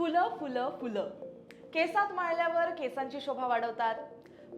फुलं फुलं फुलं केसात माळल्यावर केसांची शोभा वाढवतात.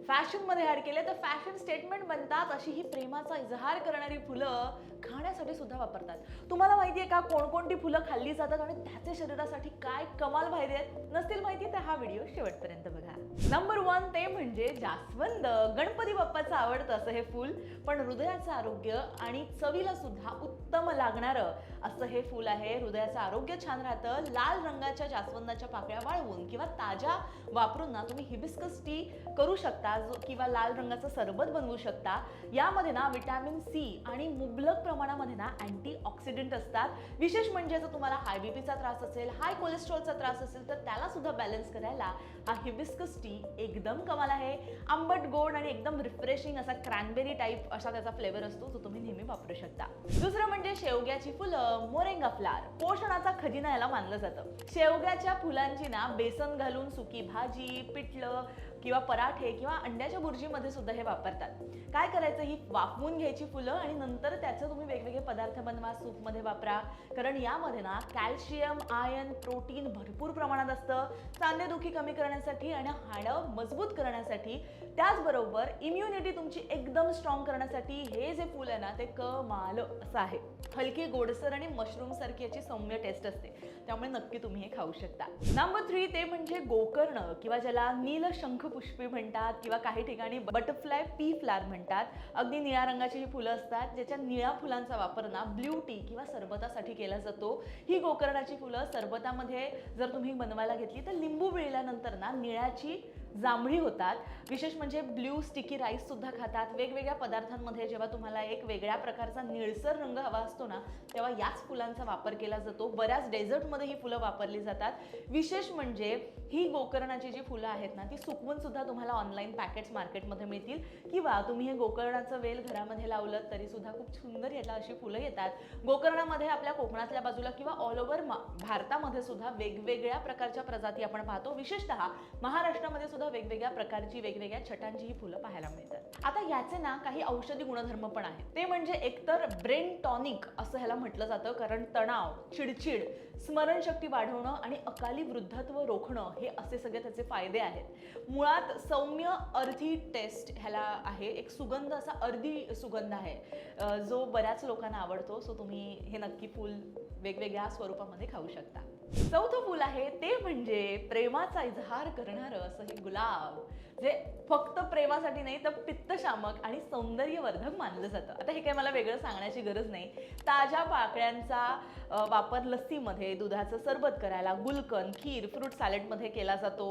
फॅशनमध्ये ॲड केले तर फॅशन स्टेटमेंट बनतात. अशी ही प्रेमाचा इजहार करणारी फुलं खाण्यासाठी सुद्धा वापरतात. तुम्हाला माहिती आहे का कोणकोणती फुलं खाल्ली जातात आणि त्याचे शरीरासाठी काय कमाल फायदे आहेत? नसतील माहिती तर हा व्हिडिओ शेवटपर्यंत बघा. नंबर 1 ते म्हणजे जास्वंद. गणपती बाप्पाचं आवडतं असं हे फूल, पण हृदयाचं आरोग्य आणि चवीला सुद्धा उत्तम लागणारं असं हे फूल आहे. हृदयाचं आरोग्य छान राहतं. लाल रंगाच्या जास्वंदाच्या पाकळ्या वाळवून किंवा ताज्या वापरून ना तुम्ही हिबिस्कस टी करू शकता किंवा लाल रंगाचं सरबत बनवू शकता. यामध्ये ना विटॅमिन सी आणि मुबलक प्रमाणामध्ये ना अँटीऑक्सिडंट असतात. विशेष म्हणजे जर तुम्हाला हाय बीपीचा त्रास असेल, हाय कोलेस्ट्रॉलचा त्रास असेल तर त्याला सुद्धा बॅलन्स करायला हा हिबिस्कस टी एकदम कमाल आहे. आंबट गोड आणि एकदम रिफ्रेशिंग असा क्रॅनबेरी टाईप असा त्याचा फ्लेवर असतो, जो तुम्ही नेहमी वापरू शकता. दुसरं म्हणजे शेवग्याची फुलं, मोरिंगा फ्लावर. पोषणाचा खजिना याला मानलं जातं. शेवग्याच्या फुलांची ना बेसन घालून सुकी भाजी, पिठलं किंवा पराठे किंवा अंड्याच्या बुर्जीमध्ये सुद्धा हे वापरतात. काय करायचं, ही वाफवून घ्यायची फुलं आणि नंतर त्याचं तुम्ही वेगवेगळे पदार्थ बनवा, सूपमध्ये वापरा. कारण यामध्ये ना कॅल्शियम, आयर्न, प्रोटीन भरपूर प्रमाणात असतं. सांधेदुखी कमी करण्यासाठी आणि हाडं मजबूत करण्यासाठी, त्याचबरोबर इम्युनिटी तुमची एकदम स्ट्रॉंग करण्यासाठी हे जे फूल आहे ना ते कमाल असं आहे. हलकी गोडसर आणि मशरूम सारखी याची सौम्य टेस्ट असते, त्यामुळे नक्की तुम्ही हे खाऊ शकता. नंबर 3 ते म्हणजे गोकर्ण किंवा ज्याला नीलशंख पुष्पी म्हणतात किंवा काही ठिकाणी बटरफ्लाय पी फ्लावर म्हणतात. अगदी निळ्या रंगाची ही फुलं असतात, ज्याच्या निळ्या फुलांचा वापर ना ब्ल्यू टी किंवा सरबतासाठी केला जातो. ही गोकर्णाची फुलं सरबतामध्ये जर तुम्ही बनवायला घेतली तर लिंबू पिळल्यानंतर ना निळ्याची जांभळी होतात. विशेष म्हणजे ब्ल्यू स्टिकी राईस सुद्धा खातात. वेगवेगळ्या पदार्थांमध्ये जेव्हा तुम्हाला एक वेगळ्या प्रकारचा निळसर रंग हवा असतो ना, तेव्हा याच फुलांचा वापर केला जातो. बऱ्याच डेझर्टमध्ये ही फुलं वापरली जातात. विशेष म्हणजे ही गोकर्णाची जी फुलं आहेत ना ती सुकवून सुद्धा तुम्हाला ऑनलाईन पॅकेट्स मार्केटमध्ये मिळतील किंवा तुम्ही हे गोकर्णाचं वेल घरामध्ये लावलं तरी सुद्धा खूप सुंदर याला अशी फुलं येतात. गोकर्णामध्ये आपल्या कोकणातल्या बाजूला किंवा ऑल ओव्हर भारतामध्ये सुद्धा वेगवेगळ्या प्रकारच्या प्रजाती आपण पाहतो. विशेषतः महाराष्ट्रामध्ये सुद्धा वेगवेगळ्या प्रकारची वेगवेगळ्या छटांची ही फुलं पाहायला मिळतात. आता याचे ना काही औषधी गुणधर्म पण आहेत. ते म्हणजे एकतर ब्रेन टॉनिक असं ह्याला म्हटलं जातं, कारण तणाव, चिडचिड, स्मरणशक्ती वाढवणं आणि अकाली वृद्धत्व रोखणं हे असे सगळे त्याचे फायदे आहेत. मुळात सौम्य अर्धी टेस्ट ह्याला आहे. एक सुगंध असा अर्धी सुगंध आहे, जो बऱ्याच लोकांना आवडतो. सो तुम्ही हे नक्की फूल वेगवेगळ्या स्वरूपामध्ये खाऊ शकता. चौथं फूल आहे ते म्हणजे प्रेमाचा इजहार करणारं असं हे गुलाब, जे फक्त प्रेमासाठी नाही तर पित्तशामक आणि सौंदर्यवर्धक मानलं जातं. आता हे काही मला वेगळं सांगण्याची गरज नाही. ताज्या पाकळ्यांचा वापर लस्सीमध्ये, दुधाचं सरबत करायला, गुलकंद, खीर, फ्रूट सॅलेडमध्ये केला जातो.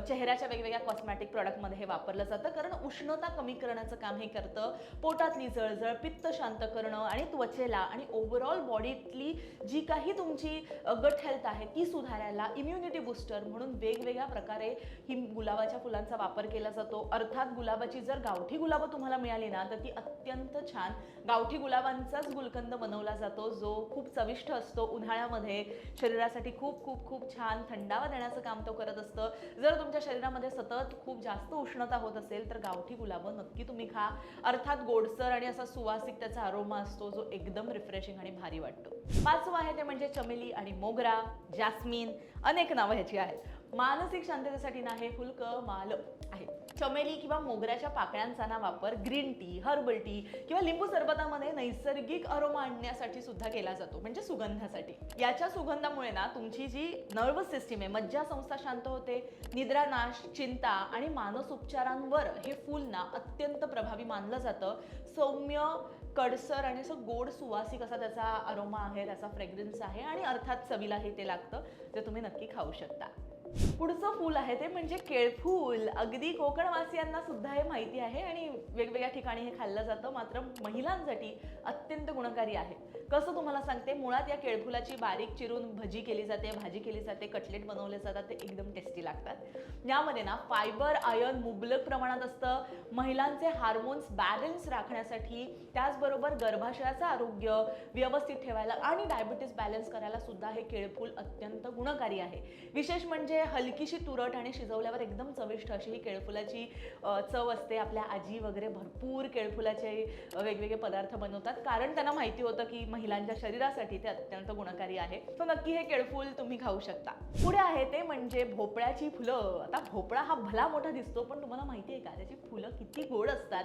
चेहऱ्याच्या वेगवेगळ्या कॉस्मॅटिक प्रॉडक्टमध्ये हे वापरलं जातं, कारण उष्णता कमी करण्याचं काम हे करतं. पोटातली जळजळ, पित्त शांत करणं आणि त्वचेला आणि ओव्हरऑल बॉडीतली जी काही तुमची गट हेल्थ आहे ती सुधारायला, इम्युनिटी बुस्टर म्हणून वेगवेगळ्या प्रकारे ही गुलाबाच्या फुलांचा वापर केला जातो. अर्थात गुलाबाची जर गावठी गुलाबं तुम्हाला मिळाली ना तर ती अत्यंत छान. गावठी गुलाबांचाच गुलकंद बनवला जातो, जो खूप चविष्ट असतो. उन्हाळ्यामध्ये शरीरासाठी खूप खूप खूप छान थंडावा देण्याचं काम तो करत असतं. जर तुमच्या शरीरामध्ये सतत खूप जास्त उष्णता होत असेल तर गावठी गुलाबं नक्की तुम्ही खा. अर्थात गोडसर आणि असा सुवासिक त्याचा अरोमा असतो, जो एकदम रिफ्रेशिंग आणि भारी वाटतो. पाचवं आहे ते म्हणजे चमेली आणि मोगरा, जास्मिन, अनेक नावं ह्याची आहेत. मानसिक शांततेसाठी ना हे फुल कमाल आहे. चमेली किंवा मोगऱ्याच्या पाकळ्यांचा ना वापर ग्रीन टी, हर्बल टी किंवा लिंबू सरबतामध्ये नैसर्गिक अरोमा आणण्यासाठी सुद्धा केला जातो, म्हणजे सुगंधासाठी. याच्या सुगंधामुळे ना तुमची जी नर्वस सिस्टीम आहे, मज्जासंस्था शांत होते. निद्रानाश, चिंता आणि मानस उपचारांवर हे फूल ना अत्यंत प्रभावी मानलं जातं. सौम्य, कडसर आणि असं गोड सुवासिक असा त्याचा अरोमा आहे, त्याचा फ्रेग्रन्स आहे आणि अर्थात चवीलाही ते लागतं, जे तुम्ही नक्की खाऊ शकता. पुढचं फूल आहे ते म्हणजे केळफूल. अगदी कोकणवासियांना सुद्धा हे माहिती आहे आणि वेगवेगळ्या ठिकाणी हे खाल्लं जातं, मात्र महिलांसाठी अत्यंत गुणकारी आहे. कसं तुम्हाला सांगते, मुळात या केळफुलाची बारीक चिरून भजी केली जाते, भाजी केली जाते, कटलेट बनवले जातात, ते एकदम टेस्टी लागतात. यामध्ये ना फायबर, आयर्न मुबलक प्रमाणात असतं. महिलांचे हार्मोन्स बॅलन्स राखण्यासाठी, त्याचबरोबर गर्भाशयाचं आरोग्य व्यवस्थित ठेवायला आणि डायबिटीस बॅलन्स करायला सुद्धा हे केळफूल अत्यंत गुणकारी आहे. विशेष म्हणजे हलकीशी तुरट आणि शिजवल्यावर एकदम चविष्ट अशी ही केळफुलाची चव असते. आपल्या आजी वगैरे भरपूर केळफुलाचे वेगवेगळे पदार्थ बनवतात, कारण त्यांना माहिती होतं की महिलांच्या शरीरासाठी ते अत्यंत गुणकारी आहे. सो नक्की हे केळफूल तुम्ही खाऊ शकता. पुढे आहे ते म्हणजे भोपळ्याची फुलं. आता भोपळा हा भला मोठा दिसतो, पण तुम्हाला माहिती आहे का त्याची फुलं किती गोड असतात.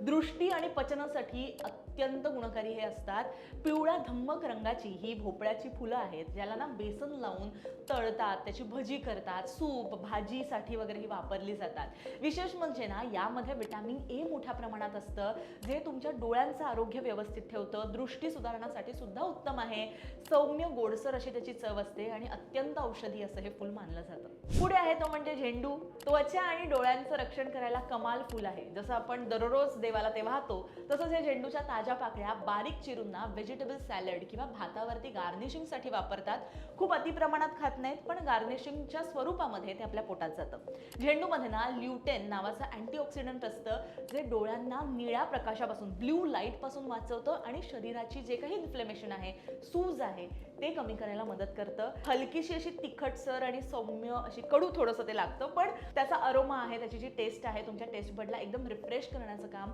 दृष्टी आणि पचनासाठी अत्यंत गुणकारी हे असतात. पिवळ्या धम्मक रंगाची ही भोपळ्याची फुलं आहेत, ज्याला ना बेसन लावून तळतात, त्याची भजी करतात, सूप भाजीसाठी वगैरे ही वापरली जातात. विशेष म्हणजे ना यामध्ये विटॅमिन ए मोठ्या प्रमाणात असतं, जे तुमच्या डोळ्यांचं आरोग्य व्यवस्थित ठेवतं. दृष्टी सुधारण्यासाठी सुद्धा उत्तम आहे. सौम्य गोडसर अशी त्याची चव असते आणि अत्यंत औषधी असं हे फुल मानलं जातं. पुढे आहे तो म्हणजे झेंडू. त्वचा आणि डोळ्यांचं रक्षण करायला कमाल फुल आहे. जसं आपण दररोज देवाला ते वाहतो, तसंच हे झेंडूच्या ताज्या पाकळ्या बारीक चिरून ना व्हेजिटेबल सॅलड किंवा भातावरती गार्निशिंगसाठी वापरतात. खूप अतिप्रमाणात खात नाहीत, पण गार्निशिंगच्या स्वरूपामध्ये ते आपल्या पोटात जातं. झेंडूमध्ये ना ल्युटेन नावाचं अँटीऑक्सिडंट असतं, जे डोळ्यांना निळ्या प्रकाशापासून ब्ल्यू लाईट पासून वाचवतं आणि शरीराची जे काही इन्फ्लेमेशन आहे, सूज आहे, ते कमी करायला मदत करतं. हलकीशी अशी तिखटसर आणि सौम्य अशी कडू थोडंसं ते लागतं, पण त्याचा अरोमा आहे, त्याची जी टेस्ट आहे, तुमच्या टेस्ट बडला एकदम रिफ्रेश करण्याचं काम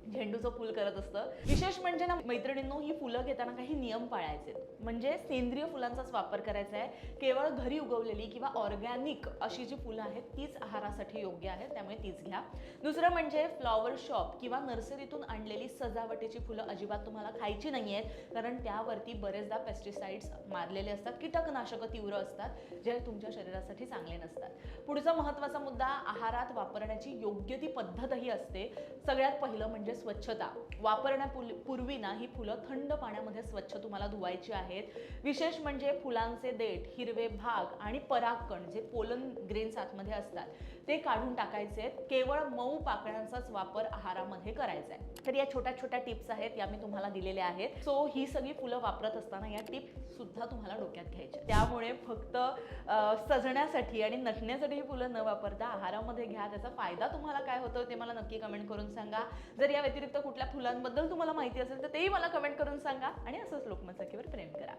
झेंडूचं फुल करत असतं. विशेष म्हणजे ना मैत्रिणींनो, ही फुलं घेताना काही नियम पाळायचे. म्हणजे सेंद्रिय फुलांचाच वापर करायचा आहे. केवळ घरी उगवलेली किंवा ऑर्गॅनिक अशी जी फुलं आहेत तीच आहारासाठी योग्य आहेत, त्यामुळे तीच घ्या. दुसरं म्हणजे फ्लॉवर शॉप किंवा नर्सरीतून आणलेली सजावटीची फुलं अजिबात तुम्हाला खायची नाही आहेत, कारण त्यावरती बरेचदा पेस्टिसाइड्स मारलेले असतात, कीटकनाशकं तीव्र असतात, जे तुमच्या शरीरासाठी चांगले नसतात. पुढचा महत्त्वाचा मुद्दा, आहारात वापरण्याची योग्य ती पद्धतही असते. सगळ्यात पहिलं म्हणजे स्वच्छता. वापरण्यापूर्वी ना ही फुलं थंड पाण्यामध्ये स्वच्छ तुम्हाला धुवायची आहेत. विशेष म्हणजे फुलांचे देठ, हिरवे भाग आणि परागकण जे पोलन ग्रेन्स आतमध्ये असतात ते काढून टाकायचे आहेत. केवळ मऊ पाकळ्यांचाच वापर आहारामध्ये करायचा आहे. तर या छोट्या छोट्या टिप्स आहेत, या मी तुम्हाला दिलेल्या आहेत. सो ही सगळी फुलं वापरत असताना या टिप्स सुद्धा तुम्हाला डोक्यात घ्यायच्या. त्यामुळे फक्त सजण्यासाठी आणि नटण्यासाठी ही फुलं न वापरता आहारामध्ये घ्या. त्याचा फायदा तुम्हाला काय होतो ते मला नक्की कमेंट करून सांगा. जर या व्यतिरिक्त कुठल्या फुलांबद्दल तुम्हाला माहिती असेल तर तेही मला कमेंट करून सांगा आणि असंच लोकमत सखीवर प्रेम करा.